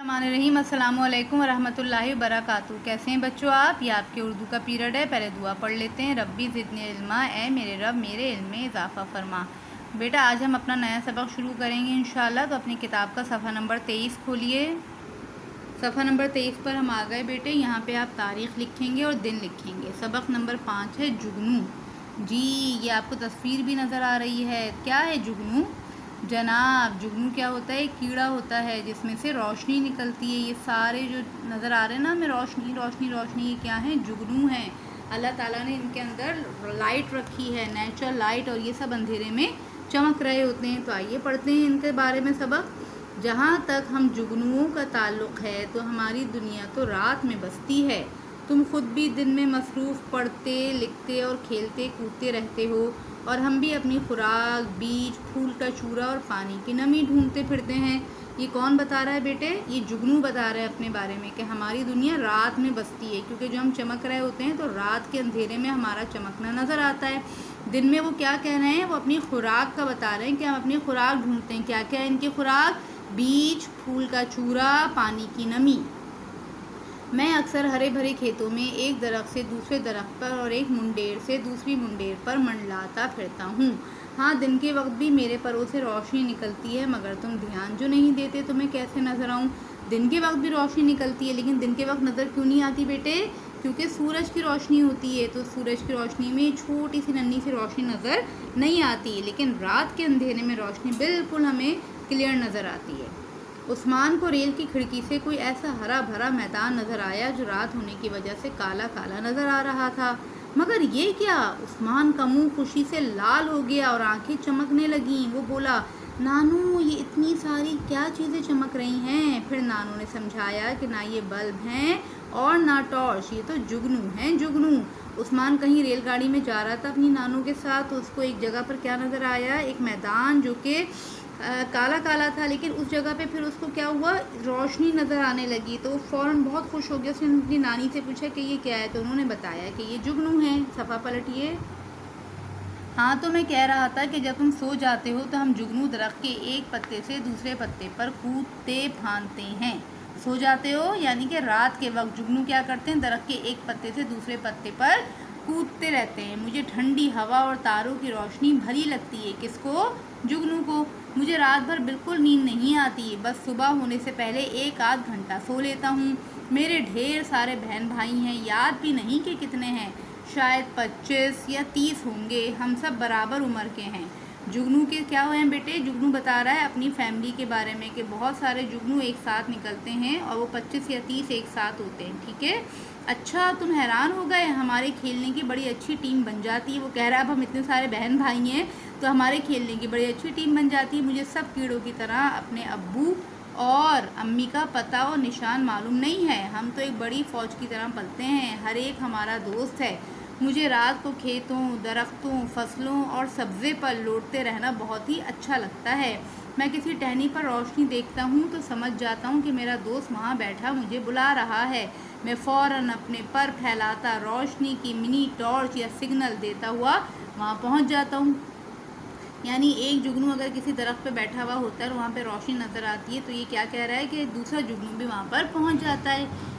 रहीम अस्सलाम वालेकुम रहमतुल्लाहि वबरकातुहू। कैसे हैं बच्चों आप? ये आपके उर्दू का पीरियड है। पहले दुआ पढ़ लेते हैं। रब्बी ज़िदनी इल्मा, ए मेरे रब मेरे इल्म में इजाफ़ा फरमा। बेटा आज हम अपना नया सबक शुरू करेंगे इंशाल्लाह। तो अपनी किताब का सफ़ा नंबर 23 खोलिए। सफ़ा नंबर 23 पर हम आ गए बेटे। यहाँ पे आप तारीख़ लिखेंगे और दिन लिखेंगे। सबक नंबर 5 है जुगनू। जी ये आपको तस्वीर भी नज़र आ रही है। क्या है जुगनू? जनाब जुगनू क्या होता है? एक कीड़ा होता है जिसमें से रोशनी निकलती है। ये सारे जो नज़र आ रहे हैं ना हमें रोशनी रोशनी रोशनी, ये क्या है? जुगनू हैं। अल्लाह ताला ने इनके अंदर लाइट रखी है, नेचुरल लाइट, और ये सब अंधेरे में चमक रहे होते हैं। तो आइए पढ़ते हैं इनके बारे में सबक। जहाँ तक हम जुगनुओं का ताल्लुक़ है तो हमारी दुनिया तो रात में बसती है। तुम खुद भी दिन में मसरूफ़ पढ़ते लिखते और खेलते कूदते रहते हो, और हम भी अपनी खुराक, बीज, फूल का चूरा और पानी की नमी ढूंढते फिरते हैं। ये कौन बता रहा है बेटे? ये जुगनू बता रहा है अपने बारे में कि हमारी दुनिया रात में बसती है, क्योंकि जो हम चमक रहे होते हैं तो रात के अंधेरे में हमारा चमकना नज़र आता है। दिन में वो क्या कह रहे हैं? वो अपनी खुराक का बता रहे हैं कि हम अपनी खुराक ढूंढते हैं। क्या क्या है इनकी खुराक? बीज, फूल का चूरा, पानी की नमी। मैं अक्सर हरे भरे खेतों में एक दरख्त से दूसरे दरख्त पर और एक मुंडेर से दूसरी मुंडेर पर मंडलाता फिरता हूँ। हाँ, दिन के वक्त भी मेरे परों से रोशनी निकलती है, मगर तुम ध्यान जो नहीं देते तो मैं कैसे नज़र आऊँ? दिन के वक्त भी रोशनी निकलती है, लेकिन दिन के वक्त नज़र क्यों नहीं आती बेटे? क्योंकि सूरज की रोशनी होती है। तो सूरज की रोशनी में छोटी सी नन्ही सी रोशनी नज़र नहीं आती, लेकिन रात के अंधेरे में रोशनी बिल्कुल हमें क्लियर नज़र आती है। उस्मान को रेल की खिड़की से कोई ऐसा हरा भरा मैदान नज़र आया जो रात होने की वजह से काला काला नज़र आ रहा था। मगर ये क्या? उस्मान का मुंह खुशी से लाल हो गया और आंखें चमकने लगीं। वो बोला, नानू ये इतनी सारी क्या चीज़ें चमक रही हैं? फिर नानू ने समझाया कि ना ये बल्ब हैं और ना टॉर्च, ये तो जुगनू हैं, जुगनू। उस्मान कहीं रेलगाड़ी में जा रहा था अपनी नानू के साथ, तो उसको एक जगह पर क्या नज़र आया? एक मैदान जो कि काला काला था, लेकिन उस जगह पे फिर उसको क्या हुआ? रोशनी नज़र आने लगी। तो वो फ़ौरन बहुत खुश हो गया। उसने अपनी नानी से पूछा कि ये क्या है, तो उन्होंने बताया कि ये जुगनू हैं। सफ़ा पलटिए। हाँ, तो मैं कह रहा था कि जब तुम सो जाते हो तो हम जुगनू दरख्त के एक पत्ते से दूसरे पत्ते पर कूदते फांदते हैं। सो जाते हो यानी कि रात के वक्त जुगनू क्या करते हैं? दरख्त के एक पत्ते से दूसरे पत्ते पर कूदते रहते हैं। मुझे ठंडी हवा और तारों की रोशनी भली लगती है। किसको? जुगनू को। मुझे रात भर बिल्कुल नींद नहीं आती, बस सुबह होने से पहले एक आध घंटा सो लेता हूँ। मेरे ढेर सारे बहन भाई हैं, याद भी नहीं कि कितने हैं, शायद 25 या 30 होंगे। हम सब बराबर उम्र के हैं। जुगनू के क्या हुए हैं बेटे? जुगनू बता रहा है अपनी फैमिली के बारे में कि बहुत सारे जुगनू एक साथ निकलते हैं और वो 25 या 30 एक साथ होते हैं। ठीक है, अच्छा तुम हैरान हो गए? हमारे खेलने की बड़ी अच्छी टीम बन जाती है। वो कह रहा है अब हम इतने सारे बहन भाई हैं तो हमारे खेलने की बड़ी अच्छी टीम बन जाती है। मुझे सब कीड़ों की तरह अपने अब्बू और अम्मी का पता और निशान मालूम नहीं है। हम तो एक बड़ी फ़ौज की तरह पलते हैं, हर एक हमारा दोस्त है। मुझे रात को खेतों, दरख्तों, फसलों और सब्ज़े पर लौटते रहना बहुत ही अच्छा लगता है। मैं किसी टहनी पर रोशनी देखता हूँ तो समझ जाता हूँ कि मेरा दोस्त वहाँ बैठा मुझे बुला रहा है। मैं फ़ौरन अपने पर फैलाता रोशनी की मिनी टॉर्च या सिग्नल देता हुआ वहाँ पहुँच जाता हूँ। यानी एक जुगनू अगर किसी दरख्त पे बैठा हुआ होता है और वहाँ पे रोशनी नज़र आती है तो ये क्या कह रहा है कि दूसरा जुगनू भी वहाँ पर पहुँच जाता है।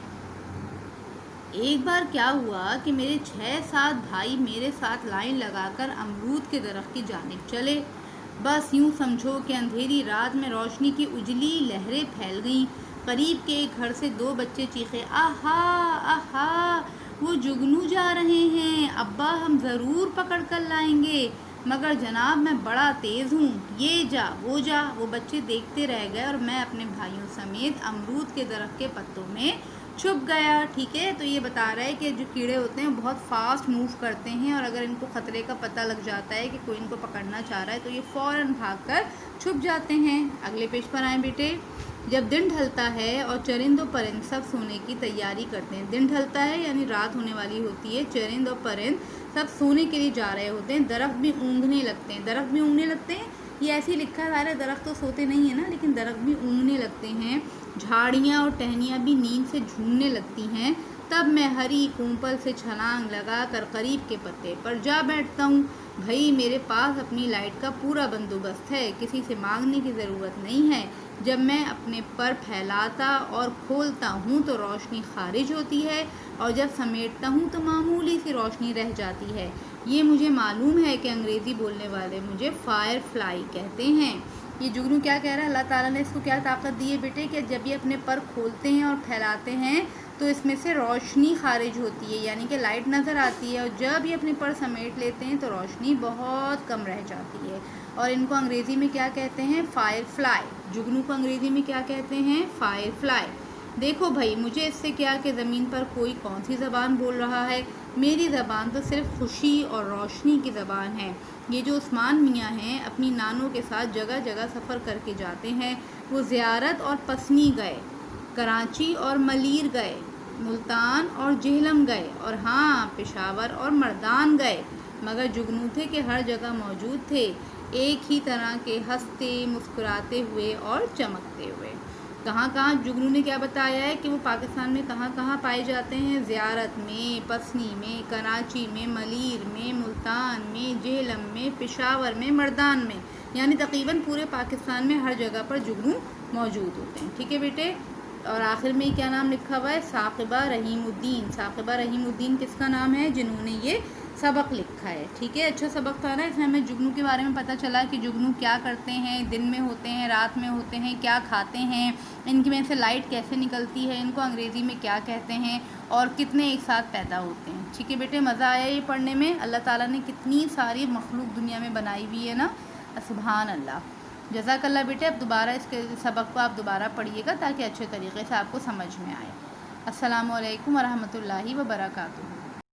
एक बार क्या हुआ कि मेरे 6-7 भाई मेरे साथ लाइन लगाकर अमरूद के दरख्त की जानिब चले। बस यूँ समझो कि अंधेरी रात में रोशनी की उजली लहरें फैल गईं। करीब के एक घर से 2 बच्चे चीखे, आहा आहा, वो जुगनू जा रहे हैं, अब्बा हम ज़रूर पकड़ कर लाएंगे। मगर जनाब मैं बड़ा तेज़ हूँ, ये जा वो जा। वो बच्चे देखते रह गए और मैं अपने भाइयों समेत अमरूद के दरख्त के पत्तों में छुप गया। ठीक है, तो ये बता रहा है कि जो कीड़े होते हैं बहुत फास्ट मूव करते हैं, और अगर इनको ख़तरे का पता लग जाता है कि कोई इनको पकड़ना चाह रहा है तो ये फ़ौरन भागकर छुप जाते हैं। अगले पेज पर आएँ बेटे। जब दिन ढलता है और चरिंद और परिंद सब सोने की तैयारी करते हैं, दिन ढलता है यानी रात होने वाली होती है, चरिंद और परिंद सब सोने के लिए जा रहे होते हैं, दरख्त भी ऊँघने लगते हैं। दरख्त भी ऊँघने लगते हैं, ये ऐसे ही लिखा है, सारे दरख्त तो सोते नहीं है ना, लेकिन दरख्त भी ऊँघने लगते हैं। झाड़ियाँ और टहनियाँ भी नींद से झूमने लगती हैं। तब मैं हरी कोंपल से छलांग लगाकर करीब के पत्ते पर जा बैठता हूँ। भाई मेरे पास अपनी लाइट का पूरा बंदोबस्त है, किसी से मांगने की ज़रूरत नहीं है। جب میں اپنے پر پھیلاتا اور کھولتا ہوں تو روشنی خارج ہوتی ہے، اور جب سمیٹتا ہوں تو معمولی سی روشنی رہ جاتی ہے۔ یہ مجھے معلوم ہے کہ انگریزی بولنے والے مجھے فائر فلائی کہتے ہیں۔ یہ جگنو کیا کہہ رہا ہے؟ اللہ تعالیٰ نے اس کو کیا طاقت دی ہے بیٹے کہ جب یہ اپنے پر کھولتے ہیں اور پھیلاتے ہیں تو اس میں سے روشنی خارج ہوتی ہے، یعنی کہ لائٹ نظر آتی ہے، اور جب یہ اپنے پر سمیٹ لیتے ہیں تو روشنی بہت کم رہ جاتی ہے، اور ان کو انگریزی میں کیا کہتے ہیں؟ Fire fly. جگنو کو انگریزی میں کیا کہتے ہیں؟ Fire fly. دیکھو بھائی، مجھے اس سے کیا کہ زمین پر کوئی کون سی زبان بول رہا ہے؟ میری زبان تو صرف خوشی اور روشنی کی زبان ہے۔ یہ جو عثمان میاں ہیں اپنی نانوں کے ساتھ جگہ جگہ سفر کر کے جاتے ہیں، وہ زیارت اور پسنی گئے، کراچی اور ملیر گئے، ملتان اور جہلم گئے، اور ہاں پشاور اور مردان گئے، مگر جگنو تھے کہ ہر جگہ موجود تھے، ایک ہی طرح کے ہنستے مسکراتے ہوئے اور چمکتے ہوئے۔ کہاں کہاں جگنو نے کیا بتایا ہے کہ وہ پاکستان میں کہاں کہاں پائے جاتے ہیں؟ زیارت میں، پسنی میں، کراچی میں، ملیر میں، ملتان میں، جہلم میں، پشاور میں، مردان میں، یعنی تقریباً پورے پاکستان میں ہر جگہ پر جگنو موجود ہوتے ہیں۔ ٹھیک ہے بیٹے؟ اور آخر میں کیا نام لکھا ہوا ہے؟ ثاقبہ رحیم الدین۔ ثاقبہ رحیم الدین کس کا نام ہے؟ جنہوں نے یہ سبق لکھا ہے۔ ٹھیک ہے؟ اچھا سبق تھا نا، اس میں ہمیں جگنو کے بارے میں پتہ چلا کہ جگنو کیا کرتے ہیں، دن میں ہوتے ہیں، رات میں ہوتے ہیں، کیا کھاتے ہیں، ان کی میں سے لائٹ کیسے نکلتی ہے، ان کو انگریزی میں کیا کہتے ہیں، اور کتنے ایک ساتھ پیدا ہوتے ہیں۔ ٹھیک ہے بیٹے؟ مزہ آیا یہ پڑھنے میں؟ اللہ تعالیٰ نے کتنی ساری مخلوق دنیا میں بنائی ہوئی ہے نا، سبحان اللہ۔ جزاک اللہ بیٹے۔ اب دوبارہ اس کے سبق کو آپ دوبارہ پڑھیے گا تاکہ اچھے طریقے سے آپ کو سمجھ میں آئے۔ السلام علیکم ورحمۃ اللہ وبرکاتہ۔